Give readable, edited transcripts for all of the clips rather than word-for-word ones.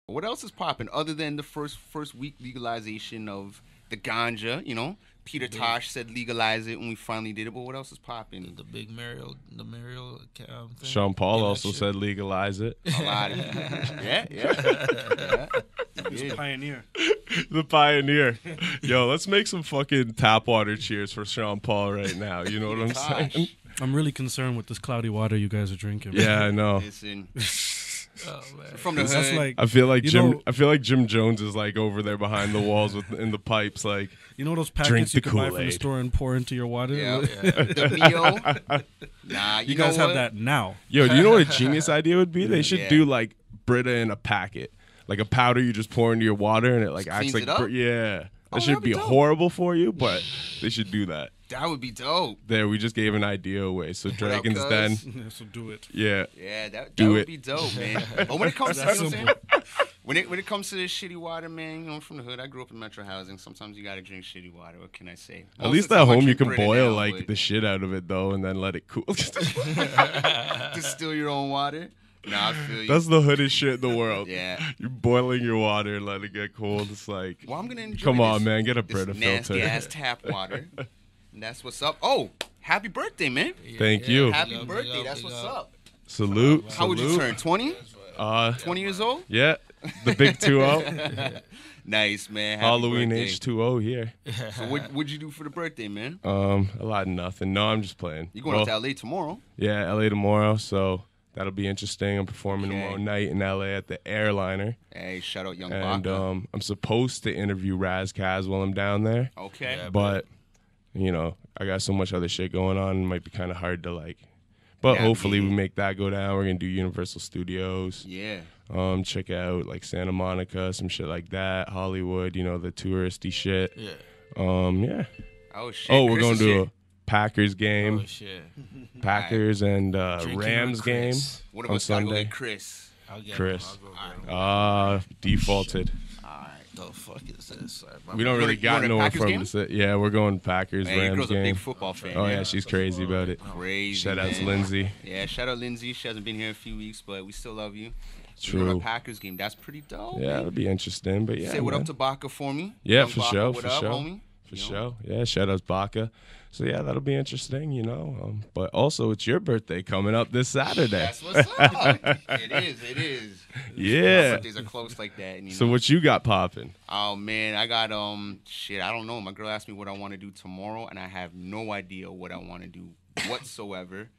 What else is popping other than the first week legalization of the ganja? You know, Peter Tosh said legalize it when we finally did it. But what else is popping? The big Mario thing. Sean Paul also said legalize it. A lot of yeah. He's a pioneer. The pioneer. Yo, let's make some fucking tap water cheers for Sean Paul right now. You know what I'm saying? I'm really concerned with this cloudy water you guys are drinking. Yeah, I know. Listen. Oh, man. From the That's hood. like, I feel like know, Jim Jones is like over there behind the walls in the pipes, like you know those drink packets the you can buy from the Kool-Aid. store and pour into your water. Yeah. The Mio. Nah, You know guys what? have that now. Yo, do you know what a genius idea would be? They should Yeah. do like Brita in a packet, like a powder you just pour into your water and it like acts Cleans like it up? yeah. Oh, That should that'd be be dope. horrible for you, but they should do that. That would be dope. There, we just gave an idea away. So Dragon's cuz? Den, Yeah, so do it. yeah. Yeah, that Do would it. be dope, man. But when it comes to That's you know simple. what I'm saying? when it comes to this shitty water, man, you know, from the hood, I grew up in metro housing. Sometimes you gotta drink shitty water. What can I say? At Most least of the at time I home you drink can Brita boil now, like but the shit out of it though, and then let it cool. distill your own water. Nah, I feel you. That's the hoodest shit in the world. Yeah. You're boiling your water and let it get cold. It's like, Well, I'm gonna enjoy. come on, this, man, get a this Brita nasty filter. ass tap water. And that's what's up. Oh, happy birthday, man! Thank you. Happy Big up, birthday. big That's big what's up. up. Salute. How would you salute. turn? 20? 20 years old? Yeah, the big 2-0. Nice, man. Happy Halloween birthday. H2O here. So what'd you do for the birthday, man? A lot of nothing. No, I'm just playing. You going up to LA tomorrow? Yeah, LA tomorrow, so that'll be interesting. I'm performing Okay. tomorrow night in LA at the Airliner. Hey, shout out Young And Baka. I'm supposed to interview Raz Kaz while I'm down there. Okay. Yeah, But, you know, I got so much other shit going on. It might be kind of hard to like. But Yeah, hopefully we me. make that go down. We're going to do Universal Studios. Yeah. Check out like Santa Monica, some shit like that. Hollywood, you know, the touristy shit. Yeah. Yeah. Oh, shit. Oh, we're Chris going is to do here. a Packers game. Oh, shit. Packers and Drinking Rams with game Chris. One of on us gotta go Sunday. get Chris. I'll get Chris. him. I'll go get him. Defaulted. All right. The fuck is this? We don't really You got going to nowhere Packers from game? to sit. Yeah, we're going Packers, Hey, your Rams girl's a game. big football fan. Oh, man. yeah, she's crazy about it. Crazy. Shout out to man. Lindsay. Yeah, shout out Lindsay. She hasn't been here in a few weeks, but we still love you. True. We're going to Packers game. That's pretty dope. Yeah, it'll be interesting, but yeah. Say what man. up to Baka for me. Yeah, Young for Baka, sure, what for up, sure. homie? For You know? sure. Yeah, shout out Baca. So yeah, that'll be interesting, you know. But also, it's your birthday coming up this Saturday. That's what's up. It is. Yeah. Birthdays are close like that. And, you So know. what you got popping? Oh man, I got shit. I don't know. My girl asked me what I want to do tomorrow, and I have no idea what I want to do whatsoever.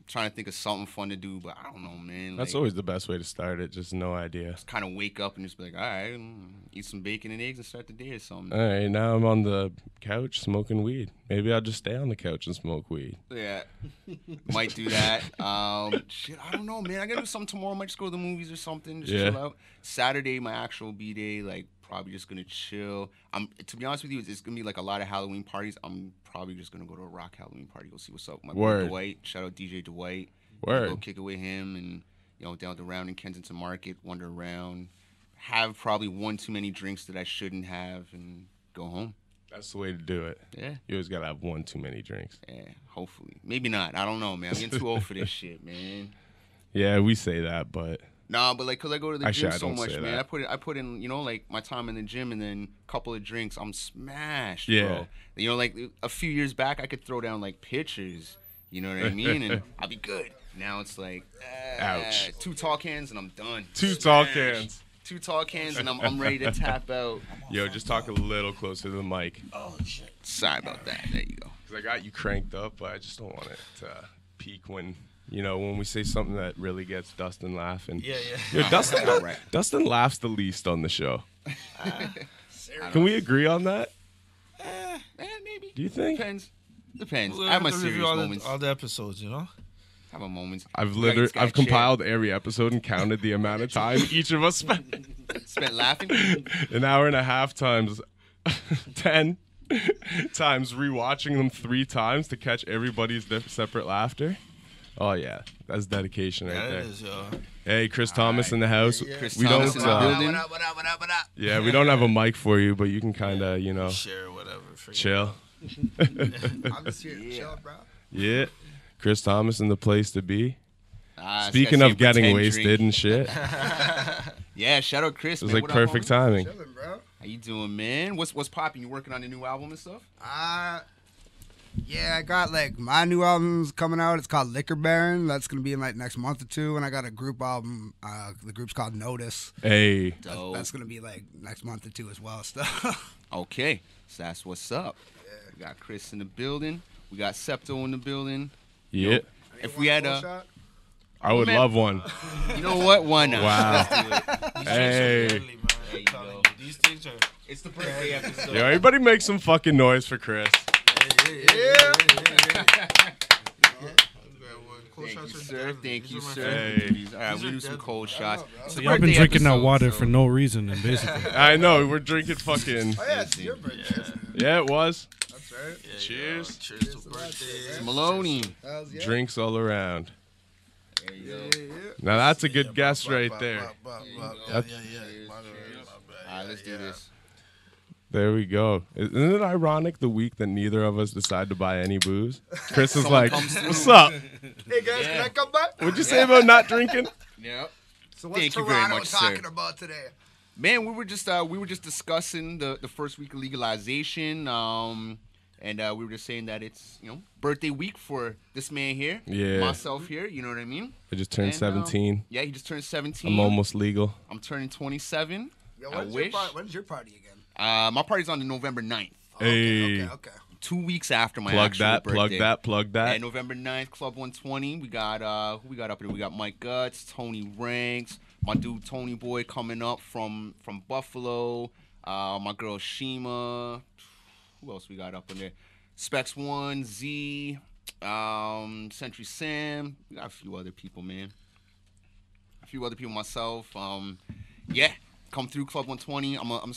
Trying to think of something fun to do, but I don't know, man. That's always the best way to start it. Just no idea. kind of wake up and just be like, all right, eat some bacon and eggs and start the day or something. All right, now I'm on the couch smoking weed. Maybe I'll just stay on the couch and smoke weed. Yeah, might do that. Shit, I don't know, man. I gotta do something tomorrow. Might just go to the movies or something. Just Yeah. chill out. Saturday, my actual B day. Like probably just gonna chill. To be honest with you, it's gonna be like a lot of Halloween parties. I'm probably just gonna go to a rock Halloween party. Go see what's up. My boy Word. Dwight. Shout out DJ Dwight. Word. Go kick it with him and down the round in Kensington Market, wander around, have probably one too many drinks that I shouldn't have, and go home. That's the way to do it. Yeah. You always gotta have one too many drinks. Yeah, hopefully. Maybe not. I don't know, man. I'm getting too old for this shit, man. Yeah, we say that, but Nah, but like, cause I go to the Actually, gym I so don't much, say man. that. I put in, like my time in the gym, and then a couple of drinks, I'm smashed, Yeah. bro. Like a few years back, I could throw down like pitchers, you know what I mean, and I'll be good. Now it's like, Ouch. 2 tall cans and I'm done. two tall Smash. cans. 2 tall cans and I'm ready to tap out. Yo, just talk a little closer to the mic. Oh, shit. Sorry about that. There you go. Cause I got you cranked up, but I just don't want it to peak when we say something that really gets Dustin laughing. Yeah, Yo, Dustin, All right. Dustin laughs the least on the show. Can we agree on that? Maybe. Do you think? Depends. We'll I have my have to serious review moments. all the episodes, you know? I have my moments. I've Like, I've compiled every episode and counted the amount of time each of us spent. Spent laughing. An hour and a half times 10 times rewatching them 3 times to catch everybody's separate laughter. Oh yeah, that's dedication right Yeah, there. it is, yo. Hey, Chris Thomas in the house. Chris We Thomas don't. in the uh, building. What up? Yeah, we don't have a mic for you, but you can kind of, Share whatever. Forget chill. I'm just here to Yeah. chill, bro. Yeah, Chris Thomas in the place to be. Ah, Speaking this guy's of getting saying wasted pretend and shit, Yeah, shout out Chris. It was man. like What up, perfect homie? timing. Chilling, bro. How you doing, man? What's popping? You working on a new album and stuff? Yeah, I got like my new album's coming out. It's called Liquor Baron. That's gonna be in like next month or two. And I got a group album. The group's called Notice. Hey, Dope. That's gonna be like next month or two as well. Stuff. Okay, so that's what's up. We got Chris in the building. We got SepTo in the building. yeah. If we had a, I would Man. love one. you know what? Why not? Wow. Let's do it. Hey. There you go. These things are. It's the birthday episode. Yo, everybody make some fucking noise for Chris. Thank you, sir. Thank you, sir. Hey. All right, we do some cold shots. So y'all been drinking that water for no reason, and basically. I know, we're drinking fucking. Oh yeah, it's your birthday. Yeah, it was. That's right. Cheers. Cheers to birthday. Maloney. Hells yeah. Drinks all around. There you go. Yeah. Now that's a good guess right there. Yeah. All right, let's do this. There we go. Isn't it ironic the week that neither of us decide to buy any booze? Chris is Someone like, comes through. "What's up? Hey guys, can I come back? What'd you say about not drinking?" Yep. So what's Thank you very Toronto much, sir. talking about today? Man, we were just discussing the first week of legalization, and we were just saying that it's birthday week for this man here, Yeah. myself here. You know what I mean? I just turned And, 17. Yeah, he just turned 17. I'm almost legal. I'm turning 27. Yo, I when's wish. When's your party again? My party's on the November 9th. Hey. Okay. 2 weeks after my Plug actual that, birthday. plug that. And November 9th, Club 120. We got who we got up there? We got Mike Guts, Tony Ranks, my dude Tony Boy coming up from Buffalo. My girl Shima. Who else we got up in there? Specs One, Z, Century Sam. We got a few other people, man. A few other people myself. Yeah, come through Club 120. I'm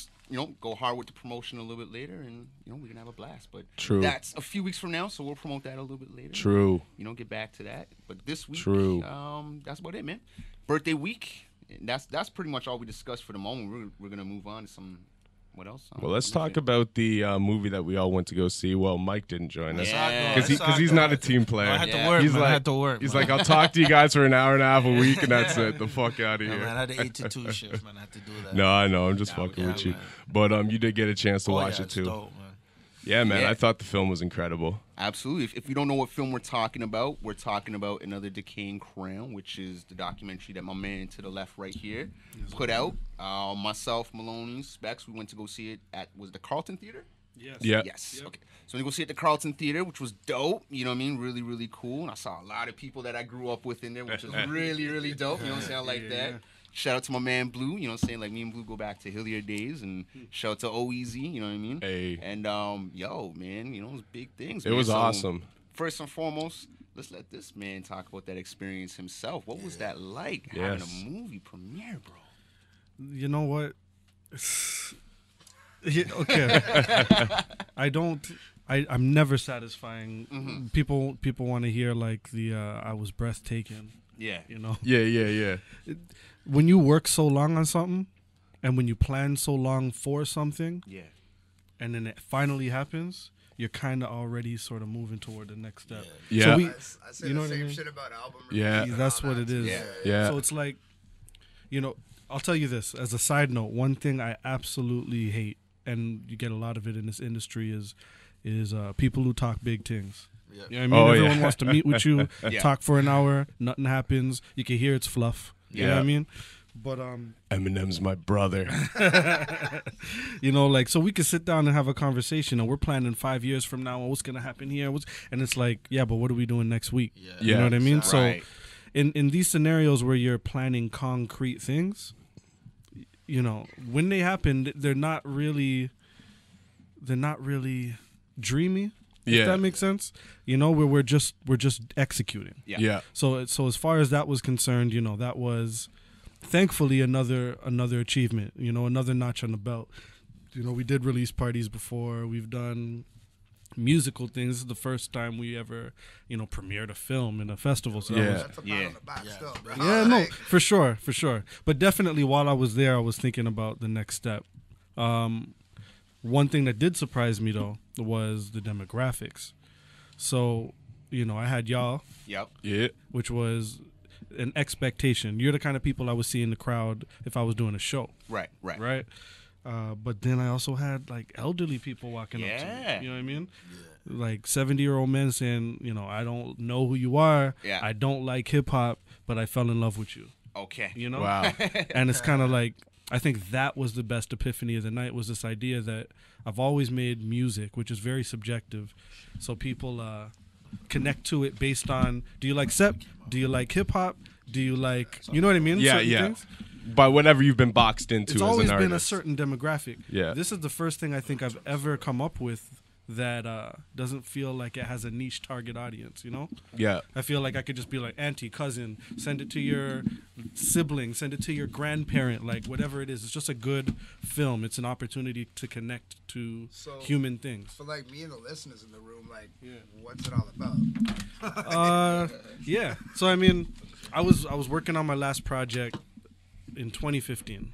go hard with the promotion a little bit later, and we're gonna have a blast. But True. that's a few weeks from now, so we'll promote that a little bit later. True. Get back to that. But this week, True. That's about it, man. Birthday week. And that's pretty much all we discussed for the moment. We're gonna move on to some. What else? Well, let's talk about the movie that we all went to go see. Well, Mike didn't join us Yeah. because he's not a team player. I had Yeah. to work, He's man. like, I had to work. He's man. like, I'll talk to you guys for an hour and a half a week, and that's it. The fuck out of Yeah, here. man, I had the 8 to 2 shift, man. I had to do that. No, I know. I'm just fucking yeah, with you. man. But you did get a chance to Oh, watch yeah, it it's too. dope, man. Yeah, man. Yeah. I thought the film was incredible. Absolutely. If you don't know what film we're talking about Another Decaying Crown, which is the documentary that my man to the left right here put out. Myself, Maloney, Specs, we went to go see it was the Carlton Theater? Yes. Yeah. Yes. Yep. Okay. So we go see it at the Carlton Theater, which was dope. You know what I mean? Really, really cool. And I saw a lot of people that I grew up with in there, which was really, really dope. You know what I'm saying? I like that. Yeah. Shout out to my man Blue. You know what I'm saying? Like me and Blue go back to Hilliard days. And shout out to OEZ. You know what I mean? Hey. And yo, man, it was big things. It man. was So, awesome. First and foremost, let's let this man talk about that experience himself. What was that like having Yes. a movie premiere, bro? You know what? Yeah, okay. I'm never satisfying. Mm-hmm. People want to hear like the I was breathtaking. Yeah. Yeah. When you work so long on something, and when you plan so long for something, Yeah. and then it finally happens, you're kind of already sort of moving toward the next step. Yeah. So we, I say You know the what I same mean? shit about album. Yeah. reviews and that's all what that. it is. Yeah. Yeah. So it's like, I'll tell you this as a side note. One thing I absolutely hate, and you get a lot of it in this industry, is people who talk big things. Yeah. You know what I mean? Oh, Everyone yeah. wants to meet with you, Yeah. talk for an hour, nothing happens. You can hear it's fluff. You know what I Yeah. mean? But Eminem's my brother. so we could sit down and have a conversation, and we're planning 5 years from now, what's gonna happen here? And it's like, yeah, but what are we doing next week? Yeah. You know what I mean? Right. So in these scenarios where you're planning concrete things, when they happen, they're not really dreamy. Yeah. If that makes sense. Where we're just executing. Yeah. Yeah. So as far as that was concerned, that was thankfully another achievement, another notch on the belt. We did release parties before. We've done musical things. This is the first time we ever, premiered a film in a festival. So that Yeah. was, That's a pat Yeah. on the back still, bro. yeah, no, Like, for sure. But definitely while I was there, I was thinking about the next step. One thing that did surprise me though was the demographics. So, I had y'all, Yep. Yeah. which was an expectation. You're the kind of people I would see in the crowd if I was doing a show. Right. But then I also had like elderly people walking up to me. You know what I mean? Like 70-year-old men saying, you know, I don't know who you are. Yeah. I don't like hip hop, but I fell in love with you. Okay. You know? Wow. And it's kind of like, I think that was the best epiphany of the night, was this idea that I've always made music, which is very subjective. So people connect to it based on, do you like Sep? Do you like hip hop? Do you like, you know what I mean? Yeah, Certain yeah. things. By whatever you've been boxed into It's as always an been a artist. certain demographic. Yeah. This is the first thing I think I've ever come up with that doesn't feel like it has a niche target audience, you know? Yeah. I feel like I could just be like, auntie, cousin, send it to your sibling, send it to your grandparent, like whatever it is. It's just a good film. It's an opportunity to connect to human things. For like me and the listeners in the room, like, what's it all about? Yeah. So I mean, I was working on my last project in 2015.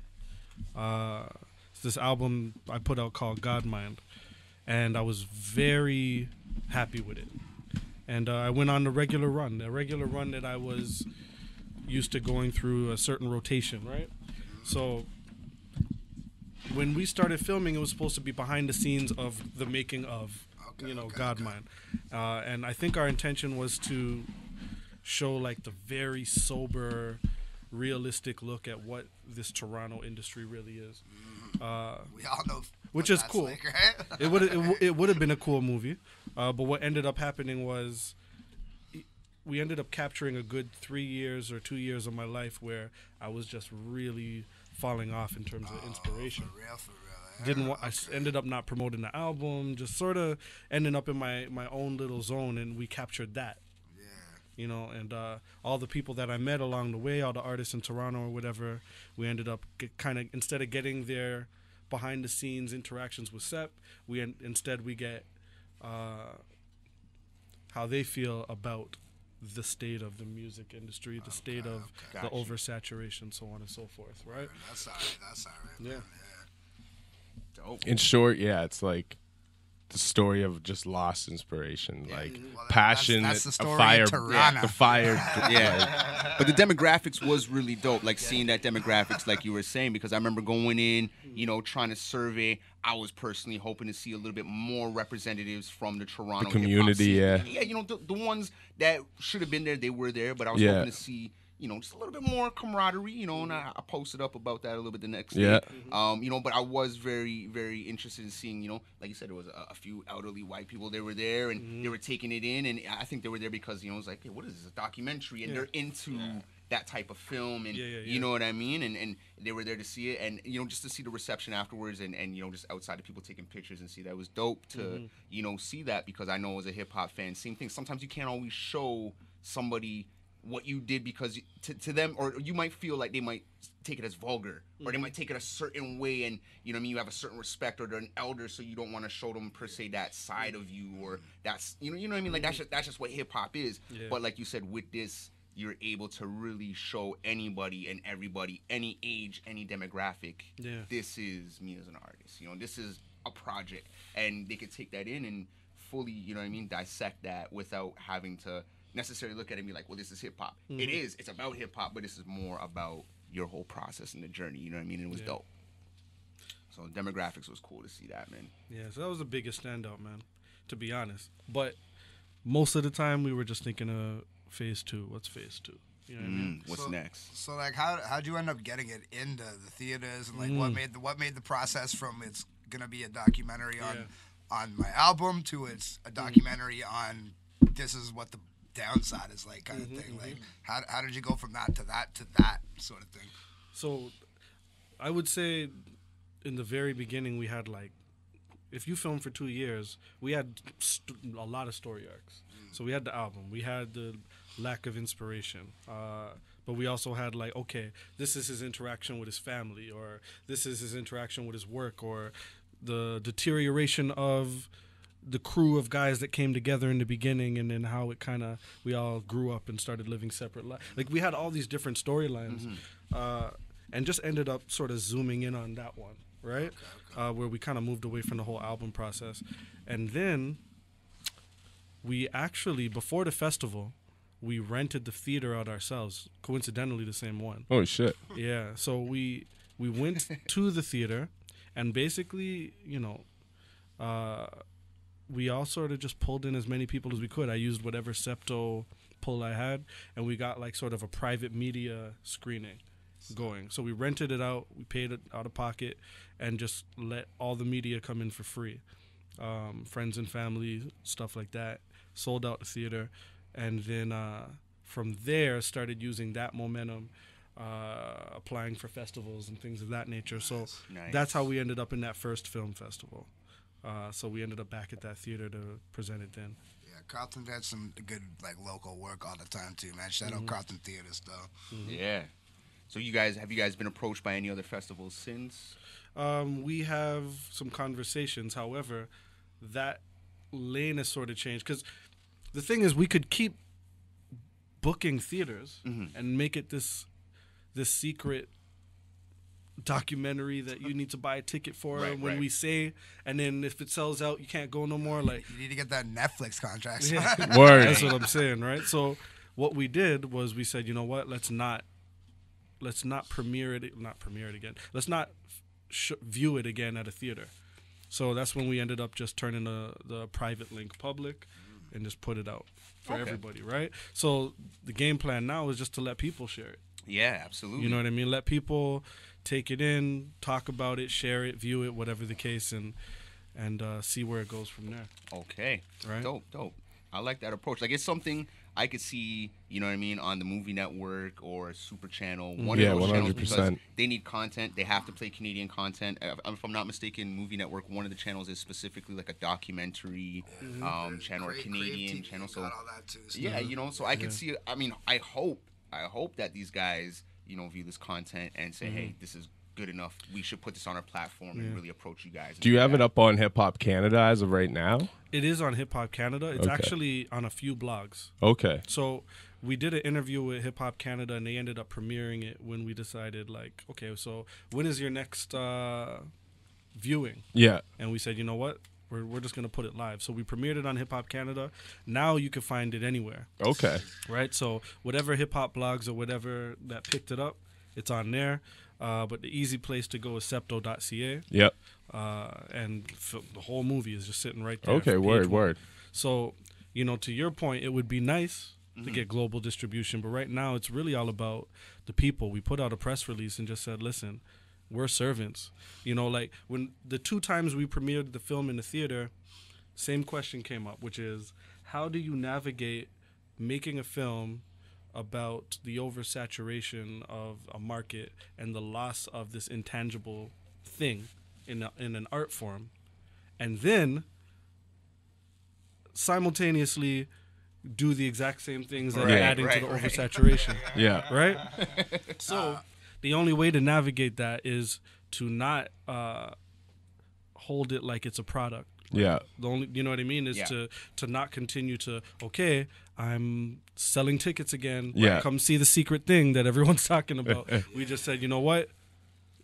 It's this album I put out called Godmind, and I was very happy with it. And I went on a regular run that I was used to going through a certain rotation, right? So when we started filming, it was supposed to be behind the scenes of the making of, Godmind. And I think our intention was to show like the very sober, realistic look at what this Toronto industry really is. We all know, which is that's cool. like, right? It would have been a cool movie, but what ended up happening was we ended up capturing a good 3 years or 2 years of my life where I was just really falling off in terms of inspiration. For real. I ended up not promoting the album, just sort of ending up in my own little zone, and we captured that. You know, and all the people that I met along the way, all the artists in Toronto or whatever, we ended up instead of getting their behind the scenes interactions with Sep, instead we get how they feel about the state of the music industry, the state of the oversaturation, so on and so forth, right? That's all right. Yeah. Dope. In short, yeah, it's like the story of just lost inspiration, like passion, that's the story a fire, of Toronto. the fire. Yeah, but the demographics was really dope. Like seeing that demographics, like you were saying, because I remember going in, trying to survey. I was personally hoping to see a little bit more representatives from the Toronto The community, hip-hop scene. Yeah, the ones that should have been there, they were there. But I was hoping to see, just a little bit more camaraderie, and I posted up about that a little bit the next day. But I was very, very interested in seeing, like you said, there was a few elderly white people. They were there, and they were taking it in, and I think they were there because, it was like, hey, what is this, a documentary? And they're into that type of film, and you know what I mean? And they were there to see it, and, just to see the reception afterwards, and just outside of people taking pictures and see that. It was dope to, see that, because I know as a hip-hop fan, same thing. Sometimes you can't always show somebody what you did, because to them, or you might feel like they might take it as vulgar, or they might take it a certain way, and you have a certain respect, or they're an elder, so you don't want to show them per se that side of you, or that's you know what I mean, like that's just what hip hop is. But like you said, with this, you're able to really show anybody and everybody, any age, any demographic. This is me as an artist. This is a project, and they could take that in and fully, dissect that without having to necessarily look at it and be like, well, this is hip hop. It's about hip hop, but this is more about your whole process and the journey. You know what I mean? And it was dope. So demographics was cool to see that, man. Yeah, so that was the biggest standout, man, to be honest. But most of the time we were just thinking of phase 2. What's phase 2? You know what I mean? What's next? So like, how'd you end up getting it into the theaters, and like what made the process from it's gonna be a documentary on my album to it's a documentary on this is what the downside is like, kind of thing. Like, how did you go from that to that sort of thing? So I would say in the very beginning we had like, if you film for 2 years, we had a lot of story arcs. So we had the album, we had the lack of inspiration, but we also had like, okay, this is his interaction with his family, or this is his interaction with his work, or the deterioration of the crew of guys that came together in the beginning, and then how it kind of, we all grew up and started living separate lives. Like, we had all these different storylines, and just ended up sort of zooming in on that one, right? Where we kind of moved away from the whole album process. And then we actually, before the festival, we rented the theater out ourselves. Coincidentally, the same one. Oh shit. Yeah. So we went to the theater, and basically, we all sort of just pulled in as many people as we could. I used whatever SepTo pull I had, and we got like sort of a private media screening going. So we rented it out, we paid it out of pocket, and just let all the media come in for free. Friends and family, stuff like that. Sold out the theater, and then from there started using that momentum, applying for festivals and things of that nature. So that's how we ended up in that first film festival. So we ended up back at that theater to present it then. Yeah, Carlton did some good like local work all the time too, man. Shout out Carlton Theaters though. Yeah. So have you guys been approached by any other festivals since? We have some conversations. However, that lane has sort of changed, because the thing is, we could keep booking theaters and make it this secret documentary that you need to buy a ticket for when we say, and then if it sells out, you can't go no more. Like, you need to get that Netflix contract. Yeah. Word. That's what I'm saying, right? So what we did was we said, you know what? Let's not premiere it. Not premiere it again. Let's not view it again at a theater. So that's when we ended up just turning the private link public and just put it out for everybody, right? So the game plan now is just to let people share it. Yeah, absolutely. You know what I mean? Let people take it in, talk about it, share it, view it, whatever the case, and see where it goes from there. Okay. Right. Dope. I like that approach. Like, it's something I could see, you know what I mean, on the Movie Network or Super Channel. One of those channels, because they need content. They have to play Canadian content. If I'm not mistaken, Movie Network, one of the channels is specifically like a documentary channel or Canadian channel. So, yeah, so I could see, I mean, I hope that these guys, view this content and say, hey, this is good enough. We should put this on our platform and really approach you guys. Do you have it up on Hip Hop Canada as of right now? It is on Hip Hop Canada. It's actually on a few blogs. Okay. So we did an interview with Hip Hop Canada, and they ended up premiering it when we decided, like, okay, so when is your next viewing? Yeah. And we said, you know what? We're just going to put it live. So we premiered it on Hip Hop Canada. Now you can find it anywhere. Okay. Right? So whatever hip hop blogs or whatever that picked it up, it's on there. But the easy place to go is SepTo.ca. Yep. And the whole movie is just sitting right there. Okay, word. So, to your point, it would be nice to get global distribution. But right now, it's really all about the people. We put out a press release and just said, listen, we're servants. Like when the 2 times we premiered the film in the theater, same question came up, which is, how do you navigate making a film about the oversaturation of a market and the loss of this intangible thing in an art form, and then simultaneously do the exact same things that are adding to the oversaturation. Yeah. Right? So the only way to navigate that is to not hold it like it's a product. Yeah. The only, you know what I mean, is to not continue to, okay, I'm selling tickets again. Yeah. Come see the secret thing that everyone's talking about. We just said, you know what?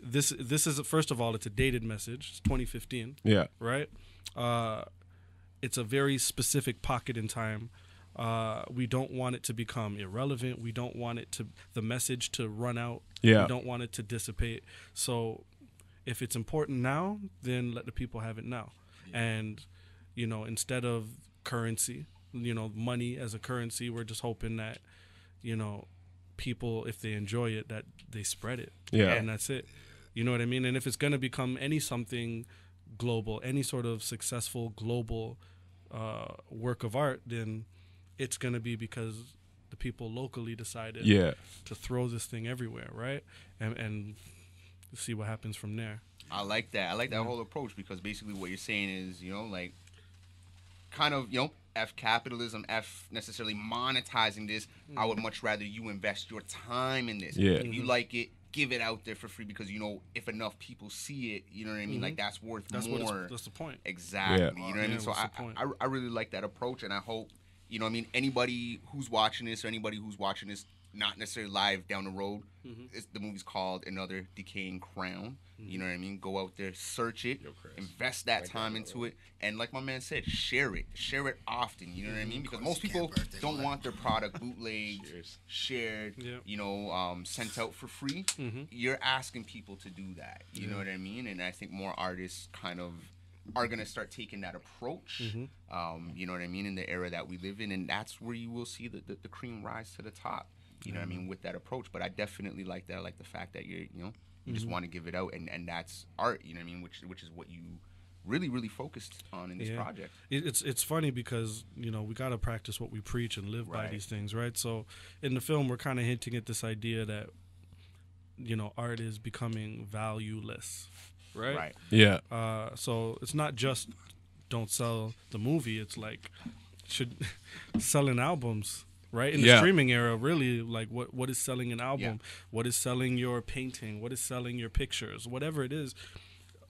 This is, first of all, it's a dated message. It's 2015. Yeah. Right? It's a very specific pocket in time. We don't want it to become irrelevant. We don't want the message to run out. Yeah. We don't want it to dissipate. So if it's important now, then let the people have it now. And, instead of currency, money as a currency, we're just hoping that, people, if they enjoy it, that they spread it. Yeah. And that's it. You know what I mean? And if it's going to become something global, any sort of successful global work of art, then it's going to be because the people locally decided to throw this thing everywhere, right? And see what happens from there. I like that. I like that whole approach, because basically what you're saying is, kind of, F capitalism, F necessarily monetizing this. I would much rather you invest your time in this. Yeah. If you like it, give it out there for free, because, if enough people see it, you know what I mean? Like, that's worth more. That's the point. Exactly. Yeah. You know what I mean? So I really like that approach, and I hope, anybody who's watching this or anybody who's watching this not necessarily live down the road. The movie's called Another Decaying Crown. You know what I mean? Go out there, search it, invest that time into it, and like my man said, share it often. You know what I mean? Because most people don't want their product bootlegged, shared, you know, sent out for free. You're asking people to do that. You know what I mean? And I think more artists kind of are gonna start taking that approach. You know what I mean? In the era that we live in, and that's where you will see the cream rise to the top. You know what I mean? With that approach, but I definitely like that. I like the fact that you just want to give it out, and that's art. You know what I mean? Which is what you really focused on in this project. It's funny because we gotta practice what we preach and live by these things, right? So in the film, we're kind of hinting at this idea that art is becoming valueless, right? Right. Yeah. So it's not just don't sell the movie. It's like selling albums. Right, in the streaming era, really, like what is selling an album? What is selling your painting? What is selling your pictures? Whatever it is,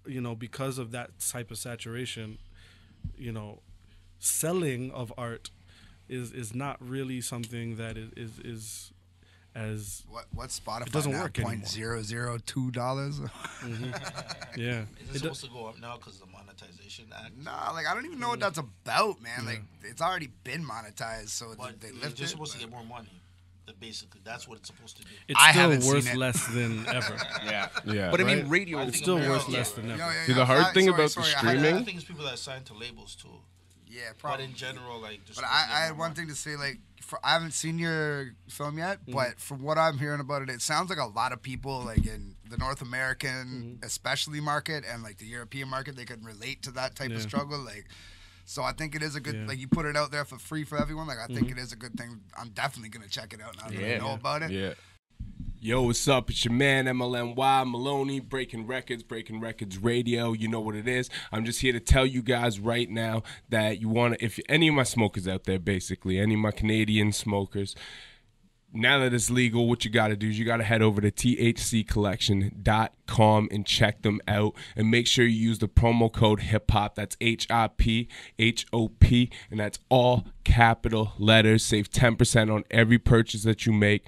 because of that type of saturation, selling of art is not really something that is as what's Spotify? It doesn't now? work anymore. $0.002. Yeah. Is it supposed to go up now because of the Monetization Act? Nah, like I don't even know what that's about, man. Like it's already been monetized, so But they you're lift just it. supposed to get more money. Basically, that's what it's supposed to do. It's I still haven't seen worth it. less than ever. Yeah. But I mean, Right? radio. It's still worth less than ever. See, the hard thing about the I streaming. think it's people that sign to labels too. Yeah, But probably. in general, like, just But I had one thing to say, like, I haven't seen your film yet, but from what I'm hearing about it, it sounds like a lot of people, like in the North American, especially market, and like the European market, they could relate to that type of struggle. Like, so I think it is a good, like, you put it out there for free for everyone. Like, I think it is a good thing. I'm definitely gonna check it out now that I know about it. Yeah. Yo, what's up? It's your man, MLNY, Maloney, Breaking Records Radio. You know what it is. I'm just here to tell you guys right now that you want to, if any of my smokers out there, basically, any of my Canadian smokers, now that it's legal, what you got to do is you got to head over to thccollection.com and check them out. And make sure you use the promo code HIPHOP. That's HIPHOP. And that's all capital letters. Save 10% on every purchase that you make.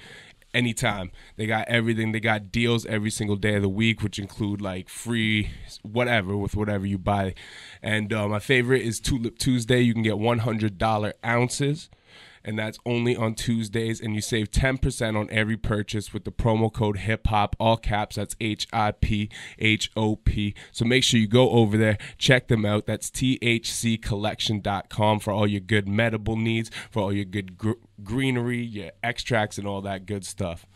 Anytime. They got everything. They got deals every single day of the week, which include like free whatever with whatever you buy. And my favorite is Tulip Tuesday. You can get $100 ounces, and that's only on Tuesdays. And you save 10% on every purchase with the promo code HIPHOP, all caps. That's HIPHOP. So make sure you go over there, check them out. That's thccollection.com for all your good medible needs, for all your good greenery, your extracts, and all that good stuff.